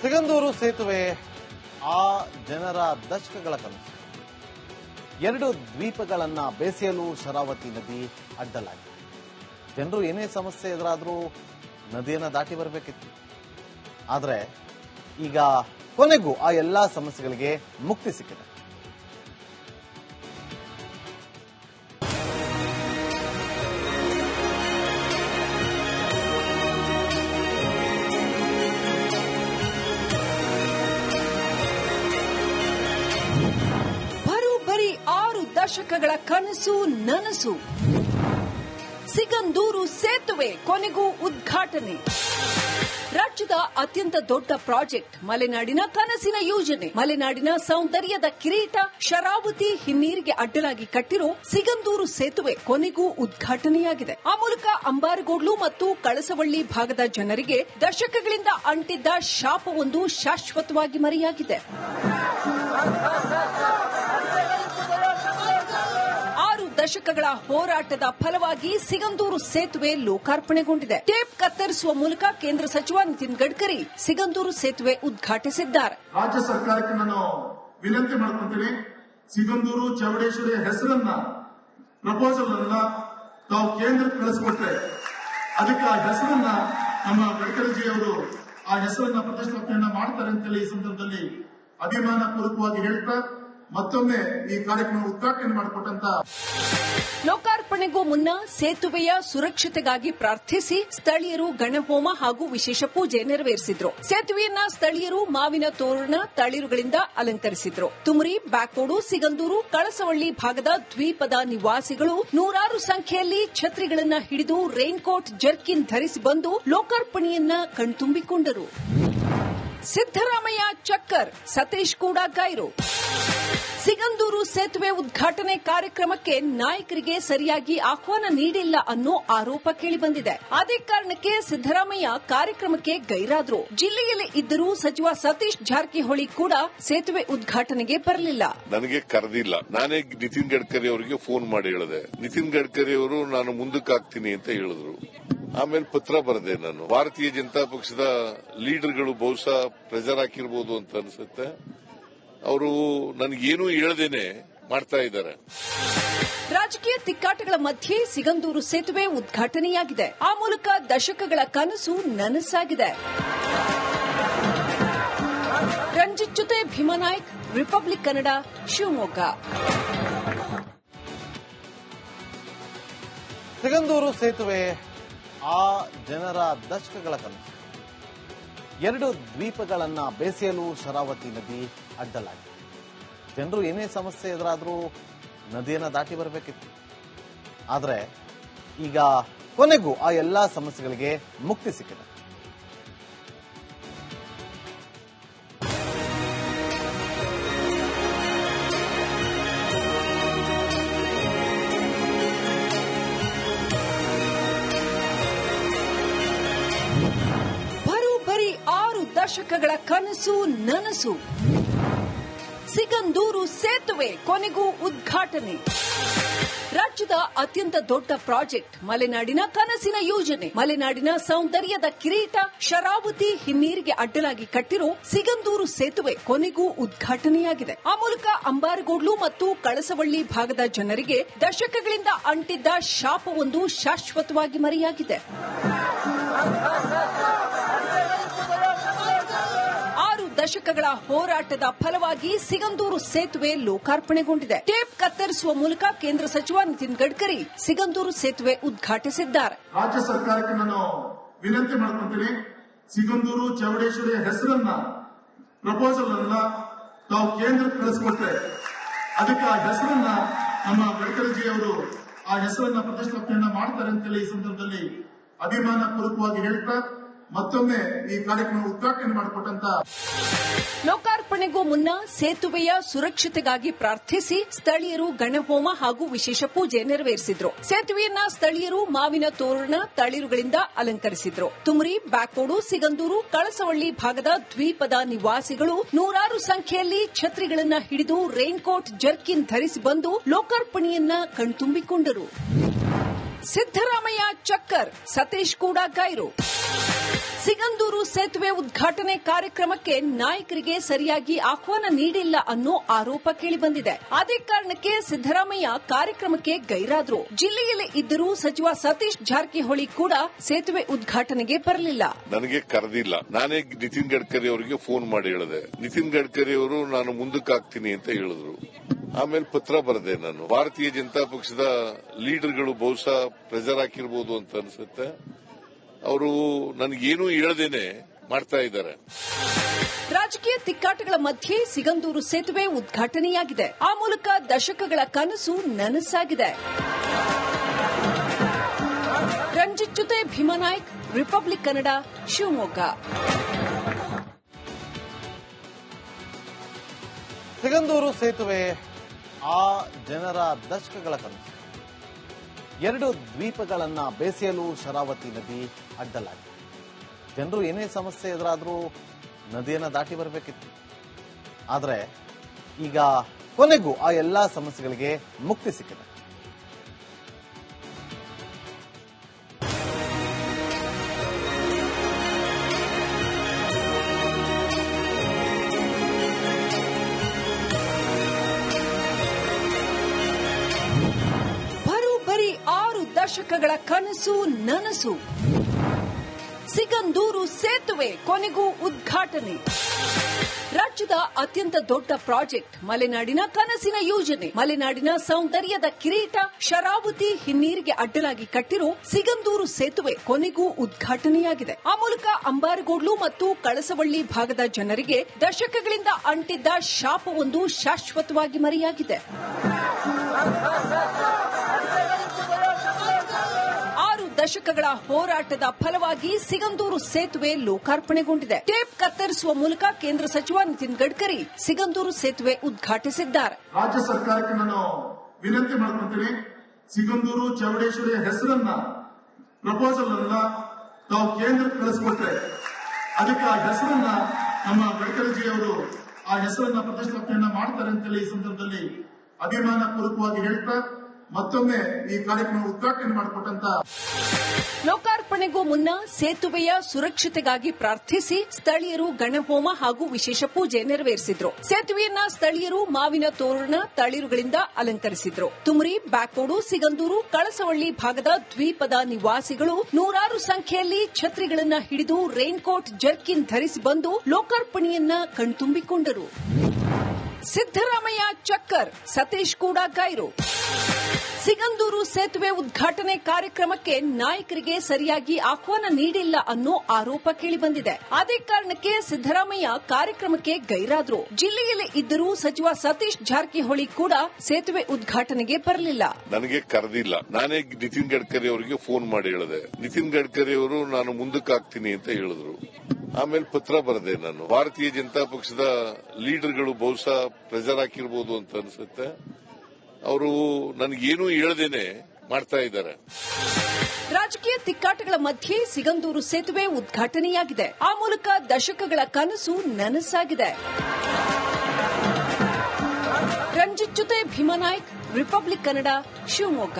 ಸಿಗಂದೂರು ಸೇತುವೆ ಆ ಜನರ ದಶಕಗಳ ಕನಸು. 2 ದ್ವೀಪಗಳನ್ನ ಬೇಸೆಯಲು ಶರಾವತಿ ನದಿ ಅಡ್ಡಲಾಗಿದೆ. ಜನರು ಏನೇ ಸಮಸ್ಯೆ ಎದುರಾದರೂ ನದಿಯನ್ನ ದಾಟಿ ಬರಬೇಕಿತ್ತು. ಆದರೆ ಈಗ ಕೊನೆಗೂ ಆ ಎಲ್ಲಾ ಸಮಸ್ಯೆಗಳಿಗೆ ಮುಕ್ತಿ ಸಿಕ್ಕಿದೆ. ಬರೋಬ್ಬರಿ 6 ದಶಕಗಳ ಕನಸು ನನಸು. ಸಿಗಂದೂರು ಸೇತುವೆ ಕೊನೆಗೂ ಉದ್ಘಾಟನೆ. ರಾಜ್ಯದ ಅತ್ಯಂತ ದೊಡ್ಡ ಪ್ರಾಜೆಕ್ಟ್, ಮಲೆನಾಡಿನ ಕನಸಿನ ಯೋಜನೆ, ಮಲೆನಾಡಿನ ಸೌಂದರ್ಯದ ಕಿರೀಟ, ಶರಾವತಿ ಹಿನ್ನೀರಿಗೆ ಅಡ್ಡಲಾಗಿ ಕಟ್ಟಿರೋ ಸಿಗಂದೂರು ಸೇತುವೆ ಕೊನೆಗೂ ಉದ್ಘಾಟನೆಯಾಗಿದೆ. ಆ ಮೂಲಕ ಅಂಬಾರಗೋಡ್ಲು ಮತ್ತು ಕಳಸವಳ್ಳಿ ಭಾಗದ ಜನರಿಗೆ ದಶಕಗಳಿಂದ ಅಂಟಿದ್ದ ಶಾಪವೊಂದು ಶಾಶ್ವತವಾಗಿ ಮರೆಯಾಗಿದೆ. 6 ದಶಕಗಳ ಹೋರಾಟದ ಫಲವಾಗಿ ಸಿಗಂದೂರು ಸೇತುವೆ ಲೋಕಾರ್ಪಣೆಗೊಂಡಿದೆ. ಟೇಪ್ ಕತ್ತರಿಸುವ ಮೂಲಕ ಕೇಂದ್ರ ಸಚಿವ ನಿತಿನ್ ಗಡ್ಕರಿ ಸಿಗಂದೂರು ಸೇತುವೆ ಉದ್ಘಾಟಿಸಿದ್ದಾರೆ. ರಾಜ್ಯ ಸರ್ಕಾರಕ್ಕೆ ನಾನು ವಿನಂತಿ ಮಾಡ್ಕೊಂತೀನಿ, ಸಿಗಂದೂರು ಚೌಡೇಶ್ವರಿ ಹೆಸರನ್ನ ಪ್ರಪೋಸಲ್ ಅನ್ನ ತಾವು ಕೇಂದ್ರಕ್ಕೆ ಕಳಿಸಿಕೊಟ್ರೆ ಅದಕ್ಕೆ ಆ ಹೆಸರನ್ನ ನಮ್ಮ ಗಡ್ಕರಿಜಿ ಅವರು ಆ ಹೆಸರನ್ನ ಪ್ರತಿಷ್ಠಾಪನೆಯನ್ನ ಮಾಡ್ತಾರೆ ಅಂತೇಳಿ ಈ ಸಂದರ್ಭದಲ್ಲಿ ಅಭಿಮಾನ ಪೂರ್ವಕವಾಗಿ ಹೇಳ್ತಾ ಮತ್ತೊಮ್ಮೆ ಈ ಕಾರ್ಯಕ್ರಮ ಉದ್ಘಾಟನೆ ಮಾಡಿಕೊಟ್ಟಂತ ಲೋಕಾರ್ಪಣೆಗೂ ಮುನ್ನ ಸೇತುವೆಯ ಸುರಕ್ಷತೆಗಾಗಿ ಪ್ರಾರ್ಥಿಸಿ ಸ್ಥಳೀಯರು ಗಣಹೋಮ ಹಾಗೂ ವಿಶೇಷ ಪೂಜೆ ನೆರವೇರಿಸಿದ್ರು. ಸೇತುವೆಯನ್ನ ಸ್ಥಳೀಯರು ಮಾವಿನ ತೋರಣ, ತಳಿರುಗಳಿಂದ ಅಲಂಕರಿಸಿದ್ರು. ತುಮರಿ, ಬ್ಯಾಕೋಡು, ಸಿಗಂದೂರು, ಕಳಸವಳ್ಳಿ ಭಾಗದ ದ್ವೀಪದ ನಿವಾಸಿಗಳು ನೂರಾರು ಸಂಖ್ಯೆಯಲ್ಲಿ ಛತ್ರಿಗಳನ್ನ ಹಿಡಿದು ರೈನ್ಕೋಟ್, ಜರ್ಕಿನ್ ಧರಿಸಿ ಬಂದು ಲೋಕಾರ್ಪಣೆಯನ್ನ ಕಣ್ತುಂಬಿಕೊಂಡರು. ಸಿದ್ದರಾಮಯ್ಯ ಚಕ್ಕರ್, ಸತೀಶ್ ಕೂಡ ಗೈರು. ಸಿಗಂದೂರು ಸೇತುವೆ ಉದ್ಘಾಟನೆ ಕಾರ್ಯಕ್ರಮಕ್ಕೆ ನಾಯಕರಿಗೆ ಸರಿಯಾಗಿ ಆಹ್ವಾನ ನೀಡಿಲ್ಲ ಅನ್ನೋ ಆರೋಪ ಕೇಳಿಬಂದಿದೆ. ಅದೇ ಕಾರಣಕ್ಕೆ ಸಿದ್ದರಾಮಯ್ಯ ಕಾರ್ಯಕ್ರಮಕ್ಕೆ ಗೈರಾದ್ರು. ಜಿಲ್ಲೆಯಲ್ಲಿ ಇದ್ದರೂ ಸಚಿವ ಸತೀಶ್ ಜಾರಕಿಹೊಳಿ ಕೂಡ ಸೇತುವೆ ಉದ್ಘಾಟನೆಗೆ ಬರಲಿಲ್ಲ. ನನಗೆ ಕರೆದಿಲ್ಲ. ನಾನೇ ನಿತಿನ್ ಗಡ್ಕರಿ ಅವರಿಗೆ ಫೋನ್ ಮಾಡಿ ಹೇಳಿದೆ. ನಿತಿನ್ ಗಡ್ಕರಿ ಅವರು ನಾನು ಮುಂದಕ್ಕೆ ಹಾಕ್ತೀನಿ ಅಂತ ಹೇಳಿದ್ರು. ಆಮೇಲೆ ಪತ್ರ ಬರೆದೆ. ನಾನು ಭಾರತೀಯ ಜನತಾ ಪಕ್ಷದ ಲೀಡರ್ಗಳು ಬಹುಶಃ ಪ್ರೆಷರ್ ಹಾಕಿರ್ಬೋದು ಅಂತ ಅನ್ಸುತ್ತೆ. ಅವರು ನನಗೇನು ಹೇಳದೇನೆ ಮಾಡ್ತಾ ಇದ್ದಾರೆ. ರಾಜಕೀಯ ತಿಕ್ಕಾಟಗಳ ಮಧ್ಯೆ ಸಿಗಂದೂರು ಸೇತುವೆ ಉದ್ಘಾಟನೆಯಾಗಿದೆ. ಆ ಮೂಲಕ ದಶಕಗಳ ಕನಸು ನನಸಾಗಿದೆ. ರಂಜಿತ್ ಜೊತೆ ಭೀಮಾನಾಯ್ಕ್, ರಿಪಬ್ಲಿಕ್ ಕನ್ನಡ, ಶಿವಮೊಗ್ಗ. ಸಿಗಂದೂರು ಸೇತುವೆ ಆ ಜನರ ದಶಕಗಳ ಕನಸು. 2 ದ್ವೀಪಗಳನ್ನ ಬೇಸೆಯಲು ಶರಾವತಿ ನದಿ ಅಡ್ಡಲಾಗಿದೆ. ಜನರು ಏನೇ ಸಮಸ್ಯೆ ಎದುರಾದರೂ ನದಿಯನ್ನ ದಾಟಿ ಬರಬೇಕಿತ್ತು. ಆದರೆ ಈಗ ಕೊನೆಗೂ ಆ ಎಲ್ಲಾ ಸಮಸ್ಯೆಗಳಿಗೆ ಮುಕ್ತಿ ಸಿಕ್ಕಿದೆ. ಬರೋಬ್ಬರಿ 6 ದಶಕಗಳ ಕನಸು ನನಸು. ಸಿಗಂದೂರು ಸೇತುವೆ ಕೊನೆಗೂ ಉದ್ಘಾಟನೆ. ರಾಜ್ಯದ ಅತ್ಯಂತ ದೊಡ್ಡ ಪ್ರಾಜೆಕ್ಟ್, ಮಲೆನಾಡಿನ ಕನಸಿನ ಯೋಜನೆ, ಮಲೆನಾಡಿನ ಸೌಂದರ್ಯದ ಕಿರೀಟ, ಶರಾವತಿ ಹಿನ್ನೀರಿಗೆ ಅಡ್ಡಲಾಗಿ ಕಟ್ಟಿರೋ ಸಿಗಂದೂರು ಸೇತುವೆ ಕೊನೆಗೂ ಉದ್ಘಾಟನೆಯಾಗಿದೆ. ಆ ಮೂಲಕ ಅಂಬಾರಗೋಡ್ಲು ಮತ್ತು ಕಳಸವಳ್ಳಿ ಭಾಗದ ಜನರಿಗೆ ದಶಕಗಳಿಂದ ಅಂಟಿದ್ದ ಶಾಪವೊಂದು ಶಾಶ್ವತವಾಗಿ ಮರೆಯಾಗಿದೆ. 6 ದಶಕಗಳ ಹೋರಾಟದ ಫಲವಾಗಿ ಸಿಗಂದೂರು ಸೇತುವೆ ಲೋಕಾರ್ಪಣೆಗೊಂಡಿದೆ. ಟೇಪ್ ಕತ್ತರಿಸುವ ಮೂಲಕ ಕೇಂದ್ರ ಸಚಿವ ನಿತಿನ್ ಗಡ್ಕರಿ ಸಿಗಂದೂರು ಸೇತುವೆ ಉದ್ಘಾಟಿಸಿದ್ದಾರೆ. ರಾಜ್ಯ ಸರ್ಕಾರಕ್ಕೆ ನಾನು ವಿನಂತಿ ಮಾಡ್ಕೊಂತೀನಿ, ಸಿಗಂದೂರು ಚೌಡೇಶ್ವರಿ ಹೆಸರನ್ನ ಪ್ರಪೋಸಲ್ ಅನ್ನ ತಾವು ಕೇಂದ್ರಕ್ಕೆ ಕಳಿಸಿಕೊಟ್ರೆ ಅದಕ್ಕೆ ಆ ಹೆಸರನ್ನ ನಮ್ಮ ಗಡ್ಕರಿಜಿ ಅವರು ಆ ಹೆಸರನ್ನ ಪ್ರತಿಷ್ಠಾಪನೆಯನ್ನ ಮಾಡ್ತಾರೆ ಅಂತೇಳಿ ಈ ಸಂದರ್ಭದಲ್ಲಿ ಅಭಿಮಾನ ಪೂರ್ವಕವಾಗಿ ಹೇಳ್ತಾ ಮತ್ತೊಮ್ಮೆ ಈ ಕಾರ್ಯಕ್ರಮ ಉದ್ಘಾಟನೆ ಮಾಡಿಕೊಟ್ಟಂತ ಲೋಕಾರ್ಪಣೆಗೂ ಮುನ್ನ ಸೇತುವೆಯ ಸುರಕ್ಷತೆಗಾಗಿ ಪ್ರಾರ್ಥಿಸಿ ಸ್ಥಳೀಯರು ಗಣಹೋಮ ಹಾಗೂ ವಿಶೇಷ ಪೂಜೆ ನೆರವೇರಿಸಿದ್ರು. ಸೇತುವೆಯನ್ನ ಸ್ಥಳೀಯರು ಮಾವಿನ ತೋರಣ, ತಳಿರುಗಳಿಂದ ಅಲಂಕರಿಸಿದ್ರು. ತುಮರಿ, ಬ್ಯಾಕೋಡು, ಸಿಗಂದೂರು, ಕಳಸವಳ್ಳಿ ಭಾಗದ ದ್ವೀಪದ ನಿವಾಸಿಗಳು ನೂರಾರು ಸಂಖ್ಯೆಯಲ್ಲಿ ಛತ್ರಿಗಳನ್ನ ಹಿಡಿದು ರೈನ್ಕೋಟ್, ಜರ್ಕಿನ್ ಧರಿಸಿ ಬಂದು ಲೋಕಾರ್ಪಣೆಯನ್ನ ಕಣ್ತುಂಬಿಕೊಂಡರು. ಸಿದ್ದರಾಮಯ್ಯ ಚಕ್ಕರ್, ಸತೀಶ್ ಕೂಡ ಗೈರು. ಸಿಗಂದೂರು ಸೇತುವೆ ಉದ್ಘಾಟನೆ ಕಾರ್ಯಕ್ರಮಕ್ಕೆ ನಾಯಕರಿಗೆ ಸರಿಯಾಗಿ ಆಹ್ವಾನ ನೀಡಿಲ್ಲ ಅನ್ನೋ ಆರೋಪ ಕೇಳಿಬಂದಿದೆ. ಅದೇ ಕಾರಣಕ್ಕೆ ಸಿದ್ದರಾಮಯ್ಯ ಕಾರ್ಯಕ್ರಮಕ್ಕೆ ಗೈರಾದ್ರು. ಜಿಲ್ಲೆಯಲ್ಲೇ ಇದ್ದರೂ ಸಚಿವ ಸತೀಶ್ ಜಾರಕಿಹೊಳಿ ಕೂಡ ಸೇತುವೆ ಉದ್ಘಾಟನೆಗೆ ಬರಲಿಲ್ಲ. ನನಗೆ ಕರೆದಿಲ್ಲ. ನಾನೇ ನಿತಿನ್ ಗಡ್ಕರಿ ಅವರಿಗೆ ಫೋನ್ ಮಾಡಿ ಹೇಳಿದೆ. ನಿತಿನ್ ಗಡ್ಕರಿ ಅವರು ನಾನು ಮುಂದಕ್ಕೆ ಹಾಕ್ತೀನಿ ಅಂತ ಹೇಳಿದ್ರು. ಆಮೇಲೆ ಪತ್ರ ಬರೆದೆ. ನಾನು ಭಾರತೀಯ ಜನತಾ ಪಕ್ಷದ ಲೀಡರ್ಗಳು ಬಹುಶಃ ಪ್ರೆಷರ್ ಹಾಕಿರ್ಬೋದು ಅಂತ ಅನ್ಸುತ್ತೆ. ಅವರು ನನಗೇನು ಹೇಳದೇನೆ ಮಾಡ್ತಾ ಇದ್ದಾರೆ. ರಾಜಕೀಯ ತಿಕ್ಕಾಟಗಳ ಮಧ್ಯೆ ಸಿಗಂದೂರು ಸೇತುವೆ ಉದ್ಘಾಟನೆಯಾಗಿದೆ. ಆ ಮೂಲಕ ದಶಕಗಳ ಕನಸು ನನಸಾಗಿದೆ. ರಂಜಿತ್ ಜೊತೆ ಭೀಮಾನಾಯ್ಕ್, ರಿಪಬ್ಲಿಕ್ ಕನ್ನಡ, ಶಿವಮೊಗ್ಗ. ಸಿಗಂದೂರು ಸೇತುವೆ ಆ ಜನರ ದಶಕಗಳ ಕನಸು. 2 ದ್ವೀಪಗಳನ್ನ ಬೇಸೆಯಲು ಶರಾವತಿ ನದಿ ಅಡ್ಡಲಾಗಿದೆ. ಜನರು ಏನೇ ಸಮಸ್ಯೆ ಎದುರಾದರೂ ನದಿಯನ್ನು ದಾಟಿ ಬರಬೇಕಿತ್ತು. ಆದರೆ ಈಗ ಕೊನೆಗೂ ಆ ಎಲ್ಲಾ ಸಮಸ್ಯೆಗಳಿಗೆ ಮುಕ್ತಿ ಸಿಕ್ಕಿದೆ. ಬರೋಬ್ಬರಿ 6 ದಶಕಗಳ ಕನಸು ನನಸು. ಸಿಗಂದೂರು ಸೇತುವೆ ಕೊನೆಗೂ ಉದ್ಘಾಟನೆ. ರಾಜ್ಯದ ಅತ್ಯಂತ ದೊಡ್ಡ ಪ್ರಾಜೆಕ್ಟ್, ಮಲೆನಾಡಿನ ಕನಸಿನ ಯೋಜನೆ, ಮಲೆನಾಡಿನ ಸೌಂದರ್ಯದ ಕಿರೀಟ, ಶರಾವತಿ ಹಿನ್ನೀರಿಗೆ ಅಡ್ಡಲಾಗಿ ಕಟ್ಟಿರೋ ಸಿಗಂದೂರು ಸೇತುವೆ ಕೊನೆಗೂ ಉದ್ಘಾಟನೆಯಾಗಿದೆ. ಆ ಮೂಲಕ ಅಂಬಾರಗೋಡ್ಲು ಮತ್ತು ಕಳಸವಳ್ಳಿ ಭಾಗದ ಜನರಿಗೆ ದಶಕಗಳಿಂದ ಅಂಟಿದ್ದ ಶಾಪವೊಂದು ಶಾಶ್ವತವಾಗಿ ಮರೆಯಾಗಿದೆ. 6 ದಶಕಗಳ ಹೋರಾಟದ ಫಲವಾಗಿ ಸಿಗಂದೂರು ಸೇತುವೆ ಲೋಕಾರ್ಪಣೆಗೊಂಡಿದೆ. ಟೇಪ್ ಕತ್ತರಿಸುವ ಮೂಲಕ ಕೇಂದ್ರ ಸಚಿವ ನಿತಿನ್ ಗಡ್ಕರಿ ಸಿಗಂದೂರು ಸೇತುವೆ ಉದ್ಘಾಟಿಸಿದ್ದಾರೆ. ರಾಜ್ಯ ಸರ್ಕಾರಕ್ಕೆ ನಾನು ವಿನಂತಿ ಮಾಡ್ಕೊತೀನಿ, ಸಿಗಂದೂರು ಚೌಡೇಶ್ವರಿಯ ಹೆಸರನ್ನ ಪ್ರಪೋಸಲ್ ಅನ್ನ ತಾವು ಕೇಂದ್ರಕ್ಕೆ ಕಳಿಸ್ಕೊಟ್ರೆ ಅದಕ್ಕೆ ಆ ಹೆಸರನ್ನ ನಮ್ಮ ಗಡ್ಕರಿಜಿ ಅವರು ಆ ಹೆಸರನ್ನ ಪ್ರತಿಷ್ಠಾಪನೆಯನ್ನ ಮಾಡ್ತಾರೆ ಅಂತೇಳಿ ಈ ಸಂದರ್ಭದಲ್ಲಿ ಅಭಿಮಾನ ಪೂರ್ವಕವಾಗಿ ಹೇಳ್ತಾ ಮತ್ತೊಮ್ಮೆ ಈ ಕಾರ್ಯಕ್ರಮ ಉದ್ಘಾಟನೆ ಮಾಡಿಕೊಟ್ಟಂತ ಲೋಕಾರ್ಪಣೆಗೂ ಮುನ್ನ ಸೇತುವೆಯ ಸುರಕ್ಷತೆಗಾಗಿ ಪ್ರಾರ್ಥಿಸಿ ಸ್ಥಳೀಯರು ಗಣಹೋಮ ಹಾಗೂ ವಿಶೇಷ ಪೂಜೆ ನೆರವೇರಿಸಿದ್ರು. ಸೇತುವೆಯನ್ನ ಸ್ಥಳೀಯರು ಮಾವಿನ ತೋರಣ, ತಳಿರುಗಳಿಂದ ಅಲಂಕರಿಸಿದ್ರು. ತುಮರಿ, ಬ್ಯಾಕೋಡು, ಸಿಗಂದೂರು, ಕಳಸವಳ್ಳಿ ಭಾಗದ ದ್ವೀಪದ ನಿವಾಸಿಗಳು ನೂರಾರು ಸಂಖ್ಯೆಯಲ್ಲಿ ಛತ್ರಿಗಳನ್ನ ಹಿಡಿದು ರೈನ್ಕೋಟ್, ಜರ್ಕಿನ್ ಧರಿಸಿ ಬಂದು ಲೋಕಾರ್ಪಣೆಯನ್ನ ಕಣ್ತುಂಬಿಕೊಂಡರು. ಸಿದ್ದರಾಮಯ್ಯ ಚಕ್ಕರ್, ಸತೀಶ್ ಕೂಡ ಗೈರು. ಸಿಗಂದೂರು ಸೇತುವೆ ಉದ್ಘಾಟನೆ ಕಾರ್ಯಕ್ರಮಕ್ಕೆ ನಾಯಕರಿಗೆ ಸರಿಯಾಗಿ ಆಹ್ವಾನ ನೀಡಿಲ್ಲ ಅನ್ನೋ ಆರೋಪ ಕೇಳಿಬಂದಿದೆ. ಅದೇ ಕಾರಣಕ್ಕೆ ಸಿದ್ದರಾಮಯ್ಯ ಕಾರ್ಯಕ್ರಮಕ್ಕೆ ಗೈರಾದ್ರು. ಜಿಲ್ಲೆಯಲ್ಲೇ ಇದ್ದರೂ ಸಚಿವ ಸತೀಶ್ ಜಾರಕಿಹೊಳಿ ಕೂಡ ಸೇತುವೆ ಉದ್ಘಾಟನೆಗೆ ಬರಲಿಲ್ಲ. ನನಗೆ ಕರೆದಿಲ್ಲ. ನಾನೇ ನಿತಿನ್ ಗಡ್ಕರಿ ಅವರಿಗೆ ಫೋನ್ ಮಾಡಿ ಹೇಳಿದೆ. ನಿತಿನ್ ಗಡ್ಕರಿ ಅವರು ನಾನು ಮುಂದಕ್ಕೆ ಹಾಕ್ತೀನಿ ಅಂತ ಹೇಳಿದ್ರು. ಆಮೇಲೆ ಪತ್ರ ಬರೆದೆ. ನಾನು ಭಾರತೀಯ ಜನತಾ ಪಕ್ಷದ ಲೀಡರ್ಗಳು ಬಹುಶಃ ಪ್ರೆಷರ್ ಹಾಕಿರ್ಬೋದು ಅಂತ ಅನ್ಸುತ್ತೆ. ಅವರು ನನಗೇನು ಹೇಳದೇನೆ ಮಾಡ್ತಾ ಇದ್ದಾರೆ. ರಾಜಕೀಯ ತಿಕ್ಕಾಟಗಳ ಮಧ್ಯೆ ಸಿಗಂದೂರು ಸೇತುವೆ ಉದ್ಘಾಟನೆಯಾಗಿದೆ. ಆ ಮೂಲಕ ದಶಕಗಳ ಕನಸು ನನಸಾಗಿದೆ. ರಂಜಿತ್ ಜೊತೆ ಭೀಮಾನಾಯ್ಕ್, ರಿಪಬ್ಲಿಕ್ ಕನ್ನಡ, ಶಿವಮೊಗ್ಗ.